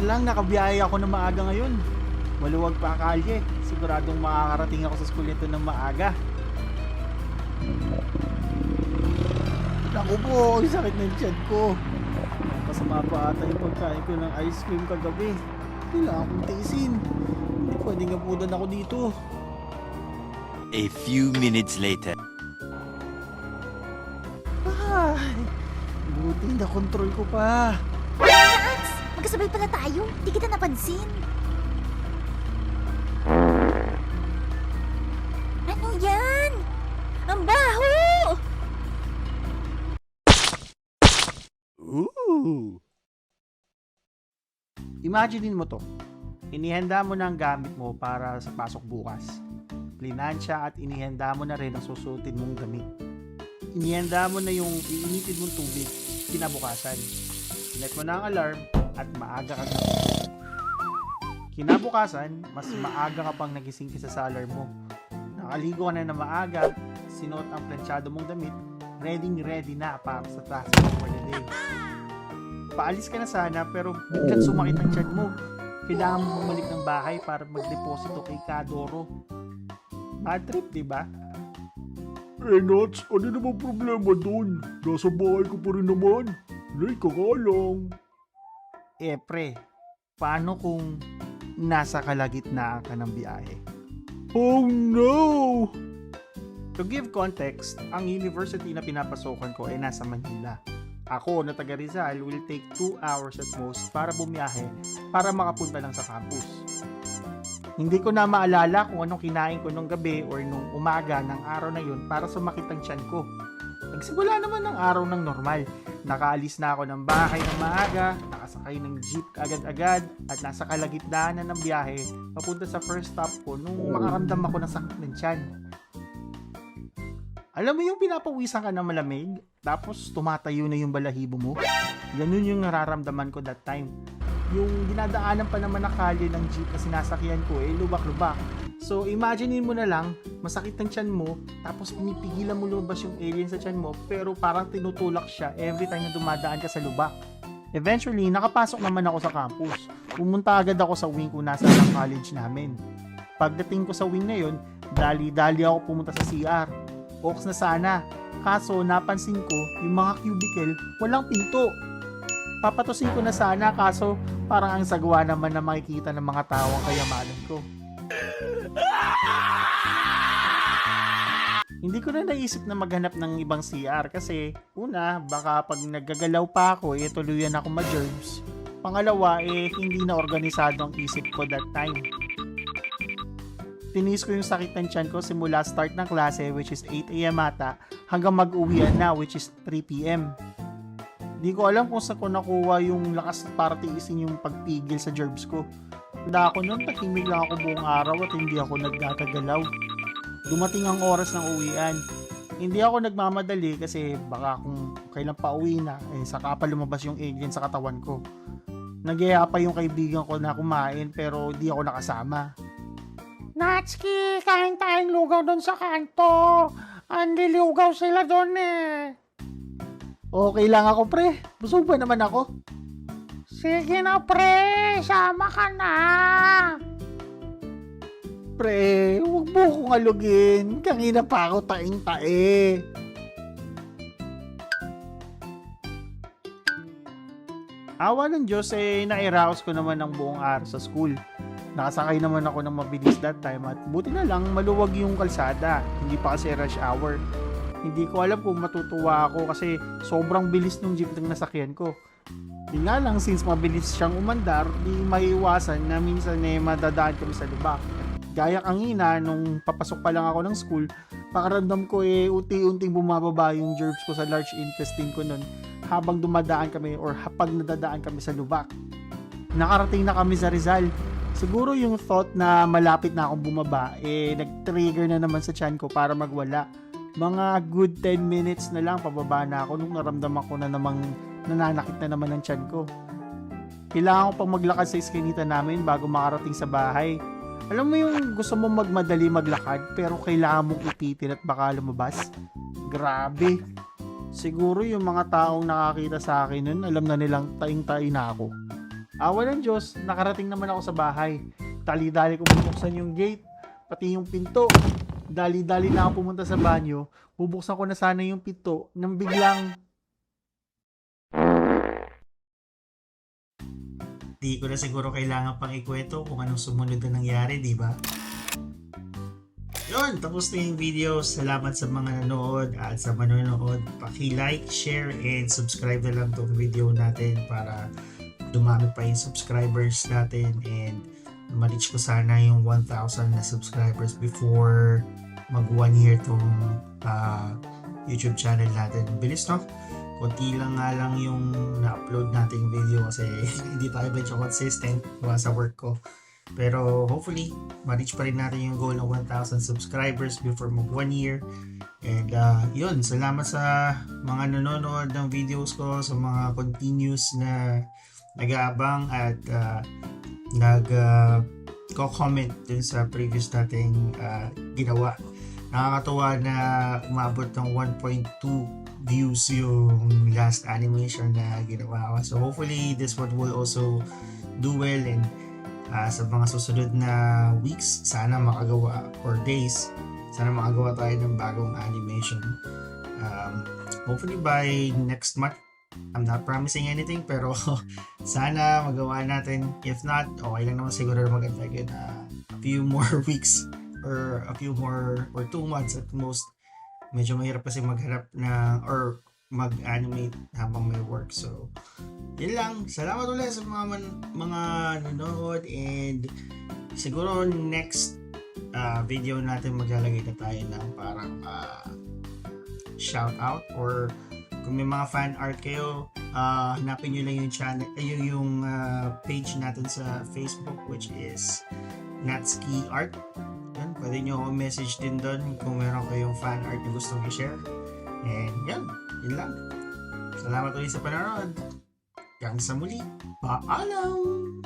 lang, nakabiyahe ako ng maaga ngayon. Maluwag pa ang kalye. Siguradong makakarating ako sa school nito ng maaga. Naku po, ang sakit ng tiyan ko. Kasama pa ata yung pagkain ko ng ice cream kagabi. Kailangan kong tiisin. Hindi pwedeng abudan ako dito. A few minutes later. Ay, buti na control ko pa. Lance! Magkasabay pala tayo. Di kita napansin. Ano yan? Ang baho! Ooh. Imagine mo to. Inihanda mo na ang gamit mo para sa pasok bukas. Plinansya at inihanda mo na rin ang susuotin mong damit. Inihanda mo na yung iinitin mong tubig kinabukasan. Sinet mo na ang alarm at maaga ka na. Kinabukasan, mas maaga ka pang nagising kaysa sa alarm mo. Nakaligo ka na maaga, sinuot ang plansyado mong damit, ready na para sa task for the day. Paalis ka na sana pero biglang sumakit ang tiyan mo. Kailangan mo bumalik ng bahay para magdeposito kay Kadoro. Bad trip, di ba? Nats, ano naman problema dun? Nasa bahay ko pa rin naman. Late ka nga lang. Pre, paano kung nasa kalagitnaan ka ng biyahe? Oh no! To give context, ang university na pinapasokan ko ay nasa Manila. Ako na taga Rizal will take 2 hours at most para bumiyahe para makapunta lang sa campus. Hindi ko na maalala kung anong kinain ko nung gabi or nung umaga ng araw na yun para sumakit ang tiyan ko. Nagsimula naman ng araw ng normal. Nakaalis na ako ng bahay ng maaga, nakasakay ng jeep agad-agad at nasa kalagitnaan na ng biyahe papunta sa first stop ko nung makaramdam ako ng sakit ng tiyan. Alam mo yung pinapawisan ka ng malamig, tapos tumatayo na yung balahibo mo? Ganun yung nararamdaman ko that time. Yung dinadaanan pa naman na kalye ng jeep na sinasakyan ko lubak-lubak. So imaginein mo na lang, masakit ang tiyan mo, tapos pinipigilan mo lumabas yung alien sa tiyan mo, pero parang tinutulak siya every time na dumadaan ka sa lubak. Eventually, nakapasok naman ako sa campus. Pumunta agad ako sa wing kung nasa ng college namin. Pagdating ko sa wing na yun, dali-dali ako pumunta sa CR. Oaks na sana. Kaso napansin ko, yung mga cubicle, walang pinto. Papatusin ko na sana kaso parang ang sagwa naman na makikita ng mga tao ang kayamanan ko. Hindi ko na naisip na maghanap ng ibang CR kasi una, baka pag naggagalaw pa ako, tuluyan ako ma-germs. Pangalawa, hindi na organisado ang isip ko that time. Tinis ko yung sakit ng tiyan ko simula start ng klase which is 8 AM ata hanggang mag-uwian na which is 3 PM. Di ko alam kung saan ko nakuha yung lakas para tiisin yung pagpigil sa germs ko. Tanda ako noon, tahimik lang ako buong araw at hindi ako nagdadagalaw. Dumating ang oras ng uwian. Hindi ako nagmamadali kasi baka kung kailan pa uwi na, saka pa lumabas yung alien sa katawan ko. Nagyaya pa yung kaibigan ko na kumain pero di ako nakasama. Natsuki, kain tayong lugaw doon sa kanto. Andi lugaw sila doon Okay lang ako pre, busog pa naman ako. Sige na pre, sama ka na. Pre, huwag mo kong alugin. Kanina pa ako taing-tae. Awa ng Diyos nairaos ko naman ng buong araw sa school. Nakasakay naman ako ng mabilis that time at buti na lang maluwag yung kalsada. Hindi pa kasi rush hour. Hindi ko alam kung matutuwa ako kasi sobrang bilis ng jeep ng nasakyan ko. Di nga lang since mabilis siyang umandar, di maiiwasan na minsan madadaan kami sa lubak. Gaya kanina nung papasok pa lang ako ng school, pakaramdam ko unti-unting bumababa yung germs ko sa large intestine ko nun habang dumadaan kami or pag nadadaan kami sa lubak. Nakarating na kami sa Rizal. Siguro yung thought na malapit na akong bumaba, nag-trigger na naman sa tiyan ko para magwala. Mga good 10 minutes na lang pababa na ako nung naramdaman ko na namang nananakit na naman ang tiyan ko. Kailangan ko pang maglakad sa iskinita namin bago makarating sa bahay. Alam mo yung gusto mong magmadali maglakad pero kailangan mong ipitin at baka lumabas? Grabe. Siguro yung mga taong nakakita sa akin nun, alam na nilang taing-taing na ako. Awa ng Diyos, nakarating naman ako sa bahay. Dali-dali ko bubuksan yung gate, pati yung pinto. Dali-dali na ako pumunta sa banyo. Bubuksan ko na sana yung pinto nang biglang... Di ko na siguro kailangan pang ikwento kung anong sumunod na nangyari, di ba? Yun, tapos na yung video. Salamat sa mga nanood at sa manonood. Paki-like, share, and subscribe na lang tong video natin para dumami pa yung subscribers natin and ma-reach ko sana yung 1,000 na subscribers before mag 1 year tong YouTube channel natin. Bilis, no? Kunti lang nga lang yung na-upload nating video kasi hindi tayo medyo consistent sa work ko. Pero hopefully, ma-reach pa rin natin yung goal ng 1,000 subscribers before mag 1 year. And yun, salamat sa mga nanonood ng videos ko, sa mga continuous na nag-aabang at nag-comment dun sa previous nating ginawa. Nakakatuwa na umabot ng 1.2 views yung last animation na ginawa ko. So hopefully, this one will also do well and sa mga susunod na weeks, sana makagawa or days, sana makagawa tayo ng bagong animation. Hopefully by next month. I'm not promising anything pero sana magawa natin. If not, okay lang naman siguro na mag-antay na a few more weeks or a few more or 2 months at most. Medyo mahirap kasi maghanap na or mag-animate habang may work. So, yun lang. Salamat ulit sa mga nanonood and siguro next video natin maglalagay na tayo ng parang shout out or kung may mga fan art kayo, hanapin nyo lang yung channel, yung page natin sa Facebook which is Natsuki Art. Yan, pwede nyo ako message din doon kung meron kayong fan art na gustong i-share. And yan, yun lang. Salamat ulit sa panonood. Hanggang sa muli. Paalam!